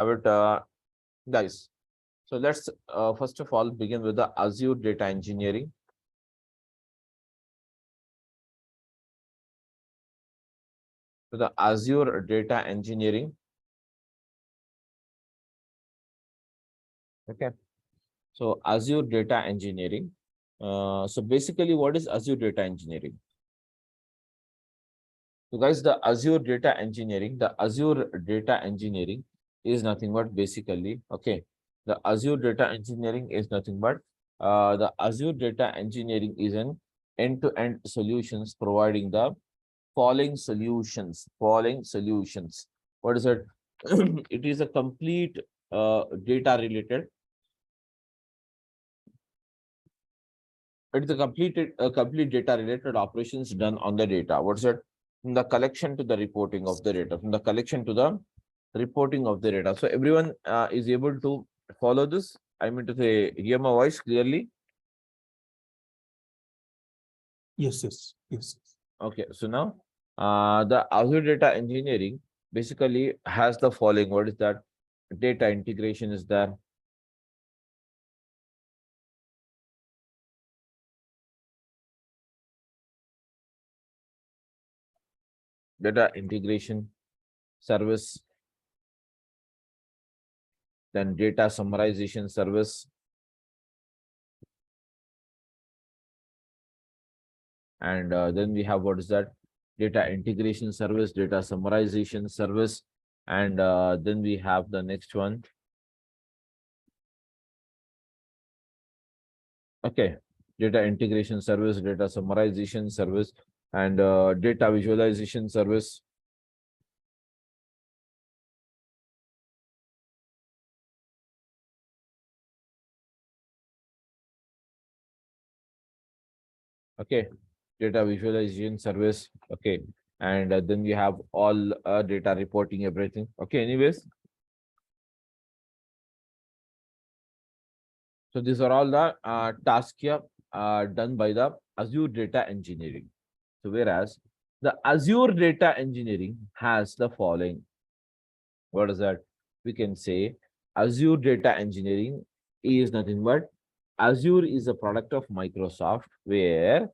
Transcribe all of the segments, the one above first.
But guys, so let's first of all begin with the Azure data engineering. So the Azure data engineering. Okay. So Azure data engineering. So basically, what is Azure data engineering? So guys, the Azure data engineering is nothing but basically, okay, the Azure data engineering is nothing but the Azure data engineering is an end-to-end solutions providing the following solutions. What is it? It is a complete data related. It is a complete data related operations done on the data. What's it? From the collection to the reporting of the data. From the collection to the reporting of the data. So everyone is able to follow this. I mean to say, hear my voice clearly. Yes. Okay, so now the Azure data engineering basically has the following. What is that? Data integration is there. Data integration service, then data summarization service, and then we have what is that? Data integration service, data summarization service, and then we have the next one. Okay, data integration service, data summarization service, and data visualization service. Okay, data visualization service. Okay, and then we have all data reporting, everything. Okay, anyways, so these are all the tasks here done by the Azure data engineering. So whereas the Azure data engineering has the following. What is that? We can say Azure data engineering is nothing but Azure is a product of Microsoft where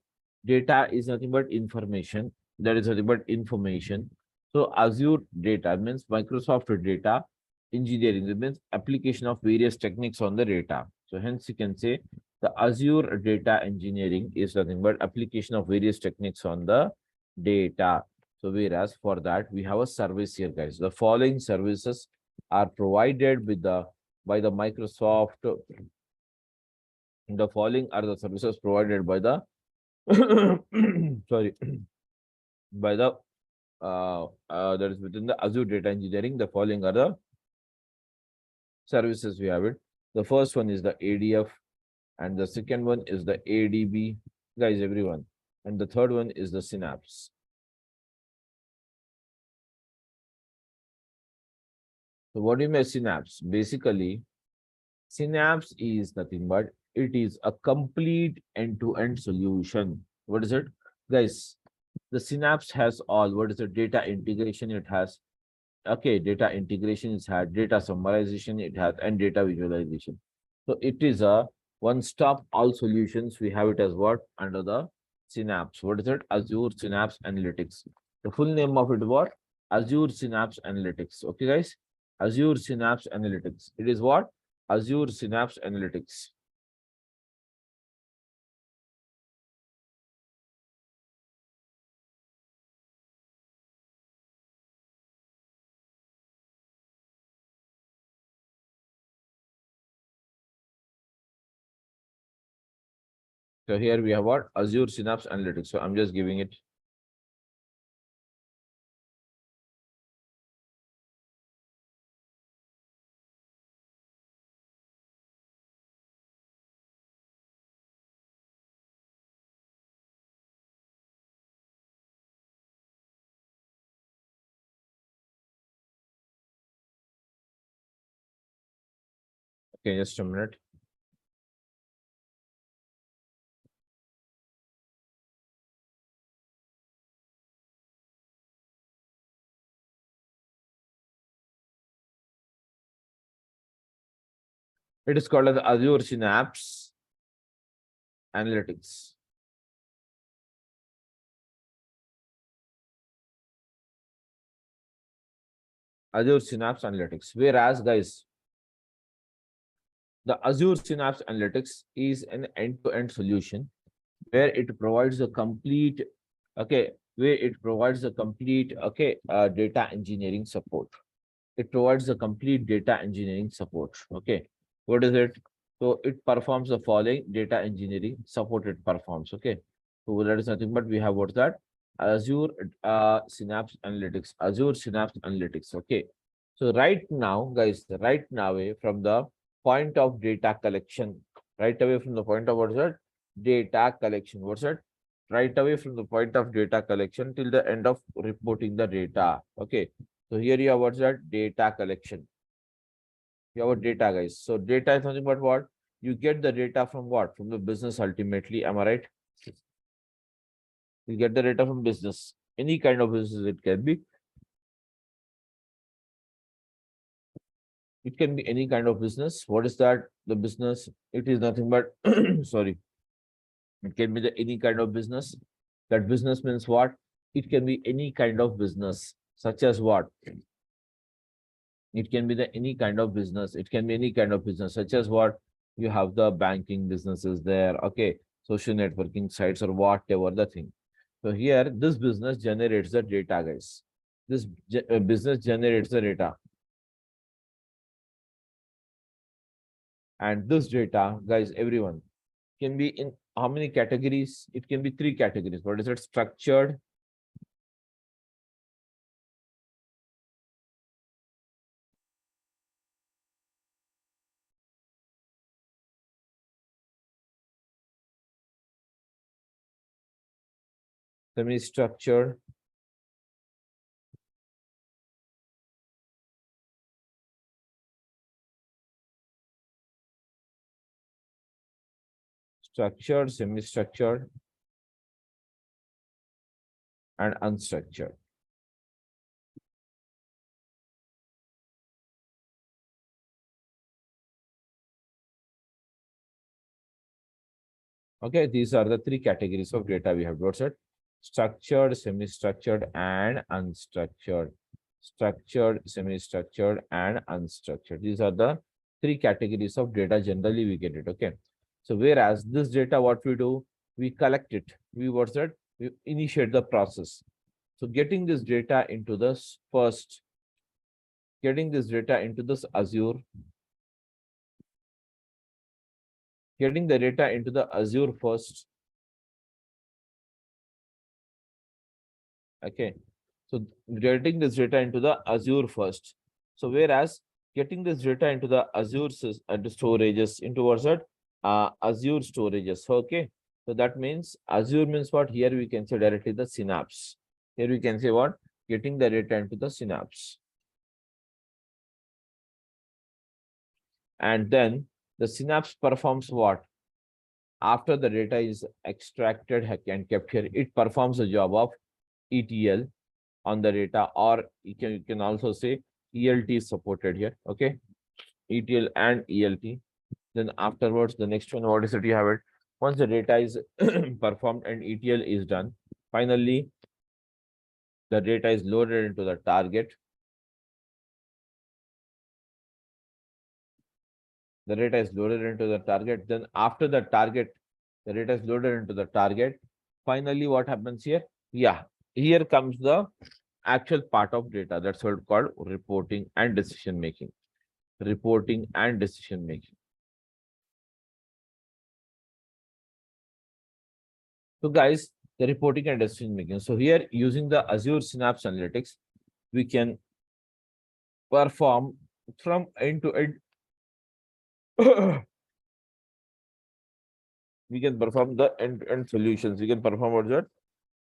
data is nothing but information. That is nothing but information. So Azure data means Microsoft data engineering. It means application of various techniques on the data. So hence you can say the Azure data engineering is nothing but application of various techniques on the data. So whereas for that we have a service here, guys. The following services are provided with the by the Microsoft. The following are the services provided by the sorry by the that is within the Azure data engineering. The following are the services we have it. The first one is the ADF, and the second one is the ADB, guys, everyone, and the third one is the Synapse. So what do you mean Synapse? Basically, Synapse is nothing but it is a complete end-to-end solution. What is it, guys? The Synapse has all. What is the data integration? It has. Okay, data integration is had, data summarization it has, and data visualization. So it is a one-stop all solutions. We have it as what under the Synapse. What is it? Azure Synapse Analytics. The full name of it what? Azure Synapse Analytics. Okay, guys. Azure Synapse Analytics. It is what? Azure Synapse Analytics. So here we have what? Azure Synapse Analytics. So I'm just giving it. Okay, just a minute. It is called as Azure Synapse Analytics. Azure Synapse Analytics. Whereas, guys, the Azure Synapse Analytics is an end-to-end solution where it provides a complete, okay, data engineering support. It provides the complete data engineering support. Okay, what is it? So it performs the following data engineering support. It performs. Okay, so that is nothing but we have what's that? Azure Synapse Analytics. Azure Synapse Analytics. Okay, so right now, guys, right now, from the point of data collection, right away from the point of what's that? Data collection. What's that? Right away from the point of data collection till the end of reporting the data. Okay, so here you have what's that? Data collection. You have data, guys. So data is nothing but what? You get the data from what? From the business ultimately. Am I right? You get the data from business. Any kind of business it can be. It can be any kind of business. What is that? The business, it is nothing but sorry. It can be the any kind of business. That business means what? It can be any kind of business, such as what? It can be the any kind of business. It can be any kind of business, such as what? You have the banking businesses there, okay, social networking sites or whatever the thing. So here, this business generates the data, guys. This business generates the data. And this data, guys, everyone, can be in how many categories? It can be 3 categories. What is it? Structured, semi-structured, structured, semi-structured, and unstructured. Okay, these are the 3 categories of data we have got set. Structured, semi-structured, and unstructured. Structured, semi-structured, and unstructured. These are the 3 categories of data. Generally, we get it. Okay. So whereas this data, what we do, we collect it. We what's that? We initiate the process. So getting this data into this first, getting this data into this Azure, getting the data into the Azure first. Okay. So getting this data into the Azure first. So whereas getting this data into the Azure storages into what's that? Azure storages. Okay. So that means Azure means what? Here we can say directly the Synapse. Here we can say what? Getting the data into the Synapse. And then the Synapse performs what? After the data is extracted and kept here, it performs the job of ETL on the data, or you can also say ELT is supported here. Okay, ETL and ELT. Then afterwards, the next one, what is it? You have it. Once the data is performed and ETL is done, finally, the data is loaded into the target. The data is loaded into the target. Then after the target, the data is loaded into the target. Finally, what happens here? Yeah, here comes the actual part of data. That's what called reporting and decision making. Reporting and decision making. So guys, the reporting and decision making. So here using the Azure Synapse Analytics, we can perform from end to end. We can perform the end-to-end solutions. We can perform what that?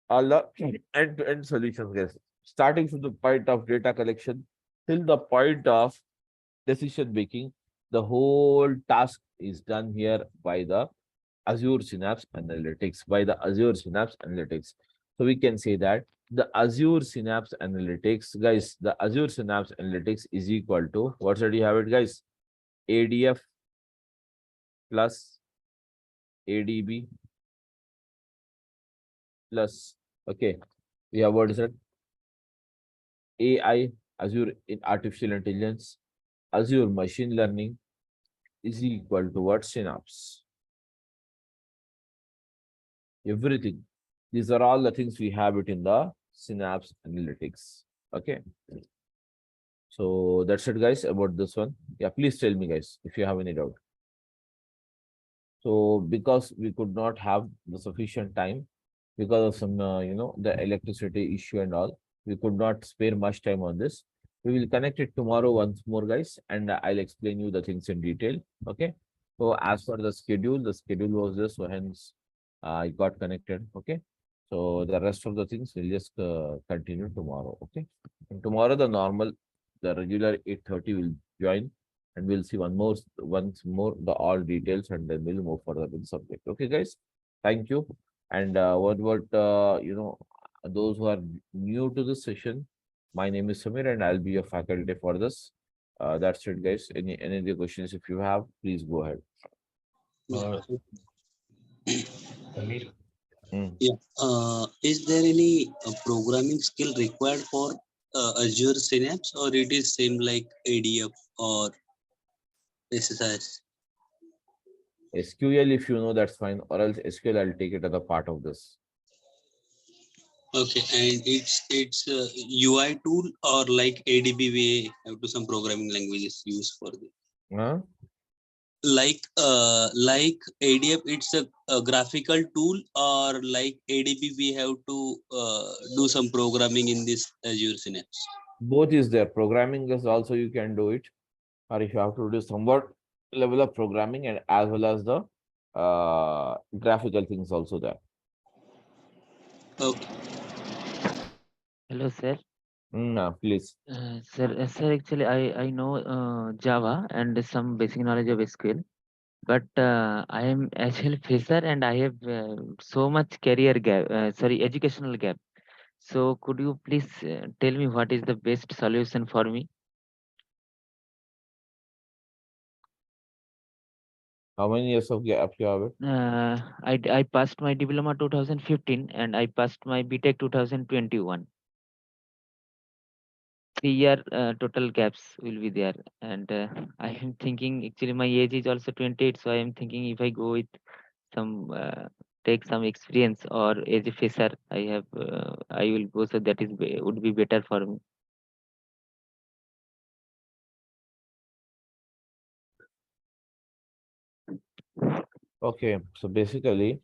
All the end-to-end solutions, guys. Starting from the point of data collection till the point of decision making, the whole task is done here by the Azure Synapse Analytics, by the Azure Synapse Analytics. So we can say that the Azure Synapse Analytics, guys, the Azure Synapse Analytics is equal to, what should you have it, guys? ADF plus ADB plus, okay, we have what is it? AI, Azure in artificial intelligence, Azure machine learning is equal to what? Synapse. Everything. These are all the things we have it in the Synapse analytics. Okay. So that's it, guys, about this one. Yeah, please tell me, guys, if you have any doubt. So because we could not have the sufficient time because of some, the electricity issue and all, we could not spare much time on this. We will connect it tomorrow once more, guys, and I'll explain you the things in detail. Okay. So as for the schedule was this, so hence I got connected. Okay. So the rest of the things we'll just continue tomorrow. Okay. And tomorrow the regular 8:30 will join and we'll see once more the all details and then we'll move further with the subject. Okay, guys. Thank you. And those who are new to this session, my name is Samir and I'll be your faculty for this. That's it, guys. Any other questions if you have, please go ahead. Yeah. Samir, Mm. Yeah. Is there any programming skill required for Azure Synapse, or it is same like ADF or SSIS? SQL, if you know, that's fine, or else SQL, I'll take it as a part of this. Okay, and it's UI tool or like ADB we have to some programming languages used for this. Huh? Like ADF, it's a graphical tool, or like ADB we have to do some programming in this Azure Synapse. Both is there. Programming is also you can do it, or if you have to do somewhat level of programming and as well as the graphical things also there. Okay. Hello, sir. Please. Sir, actually, I know Java and some basic knowledge of SQL, but I am actually fresher and I have so much career gap, educational gap. So, could you please tell me what is the best solution for me? How many years of gap you have it? I passed my diploma 2015 and I passed my BTech 2021. 3 year total gaps will be there, and I am thinking actually my age is also 28, so I am thinking if I go with some take some experience or as a fresher, I will go, so that would be better for me. Okay, so basically,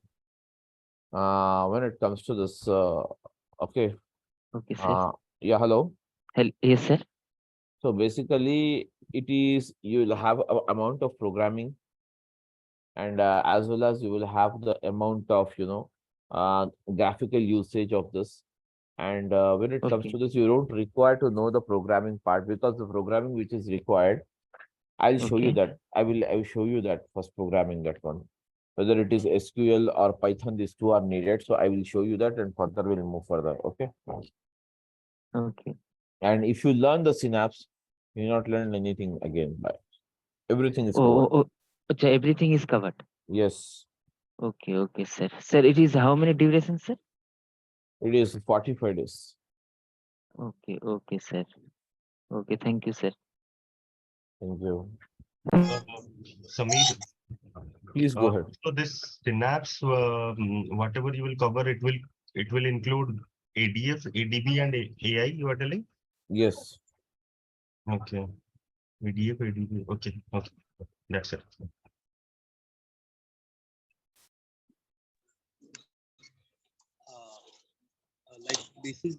when it comes to this, okay, Okay, sir. yeah, hello. Yes, sir. So basically, it is you'll have a amount of programming, and as well as you will have the amount of graphical usage of this. And when it comes Okay. to this, you don't require to know the programming part because the programming which is required, I'll show you Okay. that. I will show you that first programming that one. Whether it is SQL or Python, these two are needed. So I will show you that and further we'll move further. Okay. Okay. And if you learn the synapse, you not learn anything again. But everything is Oh, covered. oh, oh. Okay, everything is covered. Yes, Okay. Okay, sir. Sir, it is how many durations, sir? it is 45 days. Okay. Okay, sir. Okay. Thank you, sir. Thank you. uh, Samir, Please go ahead. so this Synapse, whatever you will cover, it will include ADF, ADB, and AI. You are telling? Yes. Okay. ADF, ADB. Okay. Okay. That's it. Like this is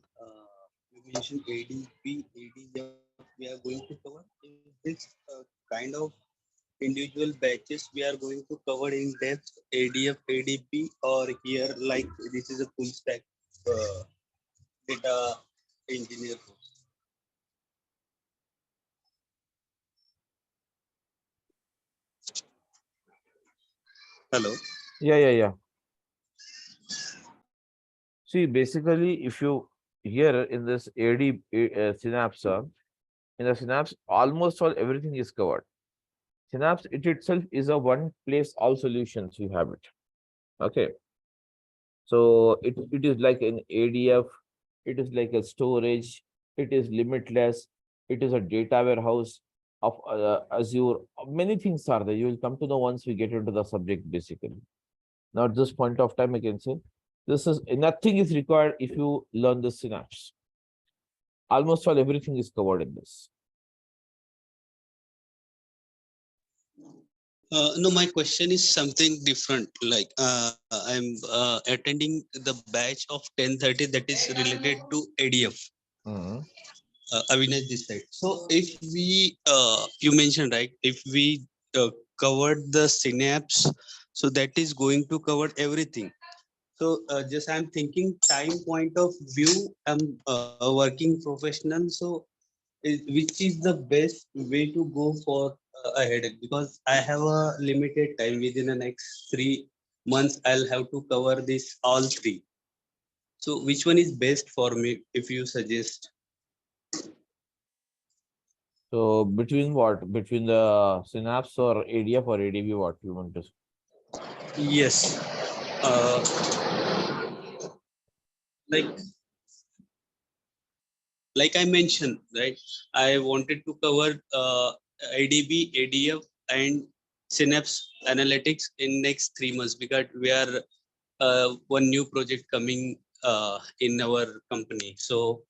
you mentioned ADP, ADF we are going to cover. Is this kind of individual batches we are going to cover in depth ADF, ADP, or here like this is a full stack data engineer course? Hello. Yeah, yeah, yeah. See, basically, if you here in this Synapse, in the Synapse, almost all everything is covered. Synapse it itself is a one place all solutions you have it. Okay. So it is like an ADF, it is like a storage, it is limitless, it is a data warehouse of Azure. Many things are there. You will come to know once we get into the subject basically. Now at this point of time, I can say this is nothing is required if you learn the Synapse. Almost all everything is covered in this. No, my question is something different. Like I'm attending the batch of 10:30 that is related to ADF. Mhm. Avinash this side. So if we, you mentioned right, if we covered the synapse, so that is going to cover everything. So just I'm thinking time point of view. I'm working professional. So which is the best way to go for a headache? Because I have a limited time within the next 3 months. I'll have to cover this all three. So which one is best for me if you suggest? So between what? Between the Synapse or ADF or ADV, what you want to say? Yes. Uh, like like I mentioned, right? I wanted to cover ADB, ADF, and Synapse Analytics in next 3 months because we are one new project coming in our company. So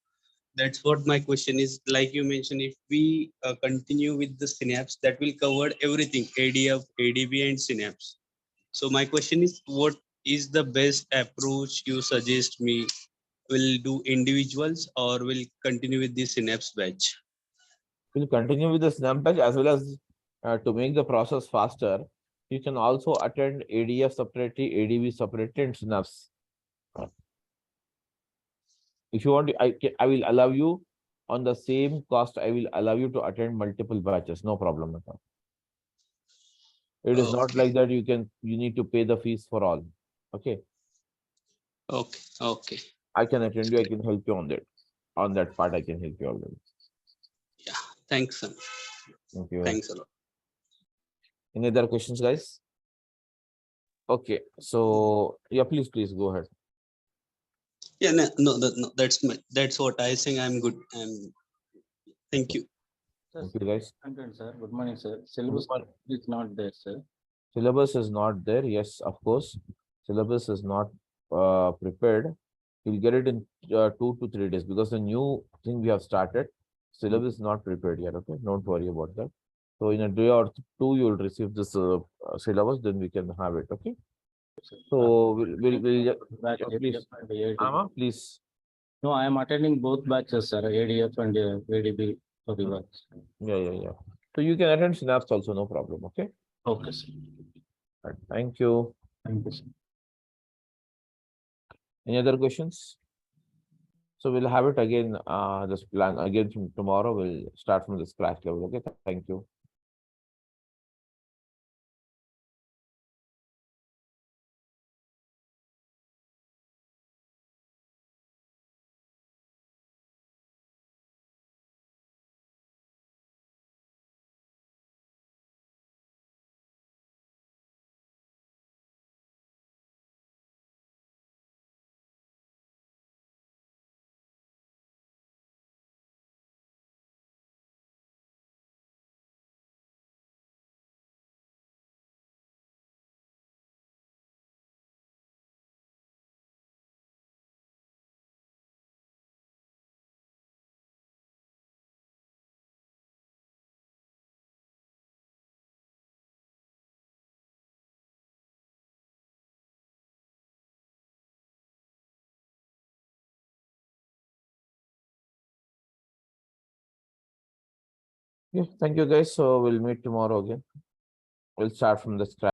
that's what my question is. Like you mentioned, if we continue with the Synapse, that will cover everything: ADF, ADB, and Synapse. So my question is, what is the best approach you suggest me? Will do individuals or will continue with the Synapse batch? We'll continue with the Synapse batch as well as to make the process faster. You can also attend ADF separately, ADV separately, and Synapse. If you want, I will allow you on the same cost. I will allow you to attend multiple batches. No problem at all. It is not Okay, like that. You need to pay the fees for all. Okay, okay, okay. I can attend you. I Great. can help you on that. On that part, I can help you already. Yeah, thanks, sir. Thank you. Thanks a lot. Any other questions, guys? Okay, so yeah, please go ahead. Yeah, no, no, no, that's what I think. I'm good. Thank Okay, you. Sir, thank you, guys. content, sir. Good morning, sir. Good Syllabus morning. is not there, sir. Syllabus is not there. Yes, of course. Syllabus is not prepared. You'll get it in 2 to 3 days because the new thing we have started, syllabus is not prepared yet. Okay, don't worry about that. So in a day or two, you'll receive this syllabus. Then we can have it. Okay. Sir. So we'll Batch yeah, please, ADF and ADB. Please. No, I am attending both batches, sir. ADF and ADB for the batch. Yeah. So you can attend Synapse also, no problem. Okay. Okay, sir. Right. Thank you. Thank you, sir. Any other questions? So we'll have it again, this plan again from tomorrow. We'll start from the scratch level. Okay, thank you. Yeah, thank you guys. So we'll meet tomorrow again. We'll start from the scratch.